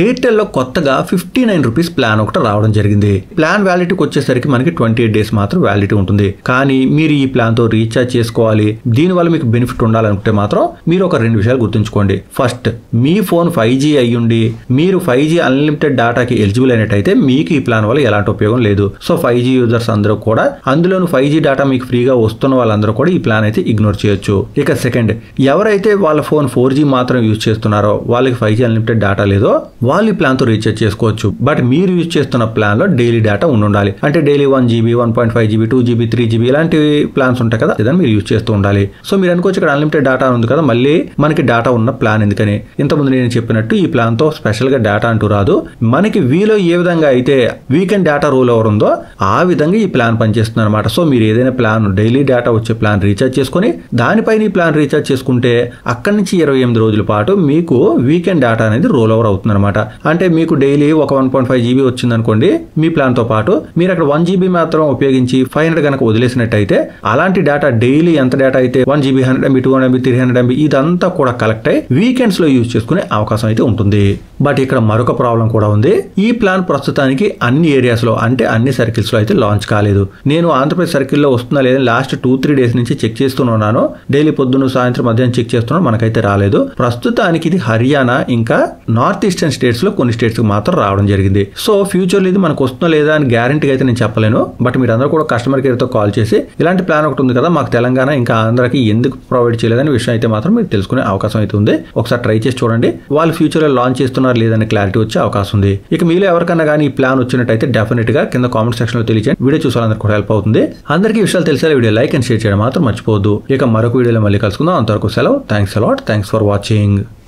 Airtel లో కొత్తగా 59 rupees plan ఒకటి రావడం జరిగింది. ప్లాన్ వ్యాలిటీకి వచ్చేసరికి మనకి 28 డేస్ మాత్రం వ్యాలిటీ ఉంటుంది. కానీ మీరు ఈ ప్లాన్ తో రీఛార్జ్ చేసుకోవాలి, దీనివల్ల మీకు బెనిఫిట్ ఉండాలనుకుంటే మాత్రం మీరు ఒక 2 విషయాలు గుర్తుంచుకోండి. ఫస్ట్, మీ ఫోన్ 5G అయ్యుండి మీరు 5G అన్లిమిటెడ్ డాటాకి ఎలిజిబుల్ అయినట్టయితే మీకు ఈ ప్లాన్ వల్ల ఎలాంటి ఉపయోగం లేదు. సో 5G యూజర్స్ అందరూ కూడా, అందులోను 5G డాటా మీకు ఫ్రీగా వస్తున్న వాళ్ళందరూ కూడా ఈ ప్లాన్ అయితే ఇగ్నోర్ చేయొచ్చు. ఇక సెకండ్, ఎవరైతే వాళ్ళ ఫోన్ 4G మాత్రం యూజ్ చేస్తున్నారో, వాళ్ళకి 5G అన్లిమిటెడ్ డాటా లేదో వాళ్ళు ఈ ప్లాన్ తో రీఛార్జ్ చేసుకోవచ్చు. బట్ మీరు యూజ్ చేస్తున్న ప్లాన్ లో డైలీ డేటా ఉండాలి. అంటే daily 1GB, 1.5GB, 2GB, 3GB ఇలాంటి ప్లాన్స్ ఉంటాయి కదా, ఇదని మీరు యూజ్ చేస్తూ ఉండాలి. సో మీరు అనుకోవచ్చు ఇక్కడ అన్లిమిటెడ్ డేటా ఉంది కదా, మళ్ళీ మనకి డేటా ఉన్న ప్లాన్ ఎందుకని. ఇంతకుముందు నేను చెప్పినట్టు ఈ ప్లాన్ తో స్పెషల్ గా డేటా అంటూ రాదు. మనకి వీలో ఏ విధంగా అయితే వీకెండ్ డేటా రూల్ ఓవర్ ఉందో ఆ విధంగా ఈ ప్లాన్ పనిచేస్తుంది అనమాట. సో మీరు ఏదైనా ప్లాన్ డైలీ డేటా వచ్చే ప్లాన్ రీఛార్జ్ చేసుకుని దానిపైన ఈ ప్లాన్ రీఛార్జ్ చేసుకుంటే అక్కడి నుంచి 28 రోజుల పాటు మీకు వీకెండ్ డేటా అనేది రోల్ ఓవర్ అవుతుంది అనమాట. అంటే మీకు డైలీ ఒక 1.5GB వచ్చింది అనుకోండి మీ ప్లాన్ తో పాటు, మీరు అక్కడ 1GB మాత్రం ఉపయోగించి 500 కనుక వదిలేసినట్టయితే అలాంటి డేటా డైలీ ఎంత డేటా అయితే 1GB, 100MB, 200MB, 300MB ఇదంతా కూడా కలెక్ట్ అయ్యి వీకెండ్స్ లో యూజ్ చేసుకునే అవకాశం అయితే ఉంటుంది. బట్ ఇక్కడ మరొక ప్రాబ్లం కూడా ఉంది. ఈ ప్లాన్ ప్రస్తుతానికి అన్ని ఏరియాస్ లో, అంటే అన్ని సర్కిల్స్ లో అయితే లాంచ్ కాలేదు. నేను ఆంధ్రప్రదేశ్ సర్కిల్ లో వస్తున్నా లేదని లాస్ట్ 2-3 డేస్ నుంచి చెక్ చేస్తున్నాను. డైలీ పొద్దున్న సాయంత్రం మధ్యాహ్నం చెక్ చేస్తున్నాను, మనకైతే రాలేదు. ప్రస్తుతానికి ఇది హర్యానా ఇంకా నార్త్ ఈస్టర్న్ స్టేట్స్ లో కొన్ని స్టేట్స్ కి మాత్రం రావడం జరిగింది. సో ఫ్యూచర్ లో ఇది మనకు వస్తుందో లేదా అని గ్యారంటీ అయితే నేను చెప్పలేను. బట్ మీరు అందరూ కూడా కస్టమర్ కేర్ తో కాల్ చేసి ఇలాంటి ప్లాన్ ఒకటి ఉంది కదా మాకు తెలంగాణ ఇంకా ఆంధ్రాకి ఎందుకు ప్రొవైడ్ చేయలేదని విషయం అయితే మాత్రం మీరు తెలుసుకునే అవకాశం అయితే ఉంది. ఒకసారి ట్రై చేసి చూడండి, వాళ్ళు ఫ్యూచర్ లో లాంచ్ చేస్తున్నారు లేదని క్లారిటీ వచ్చే అవకాశం ఉంది. ఇక మీలో ఎవరికన్నా కానీ ఈ ప్లాన్ వచ్చినట్టయితే డెఫినెట్ గా కింద కామెంట్ సెక్షన్ లో తెలియజేయండి. వీడియో చూసే వాళ్ళందరికీ కూడా హెల్ప్ అవుతుంది. అందరికీ విషయాలు తెలిసేలా వీడియో లైక్ అండ్ షేర్ చేయడం మాత్రం మర్చిపోవద్దు. ఇక మరొక వీడియోలో మళ్ళీ కలుసుకుందాం. అంతవరకు సెలవు. Thanks a lot. Thanks for watching.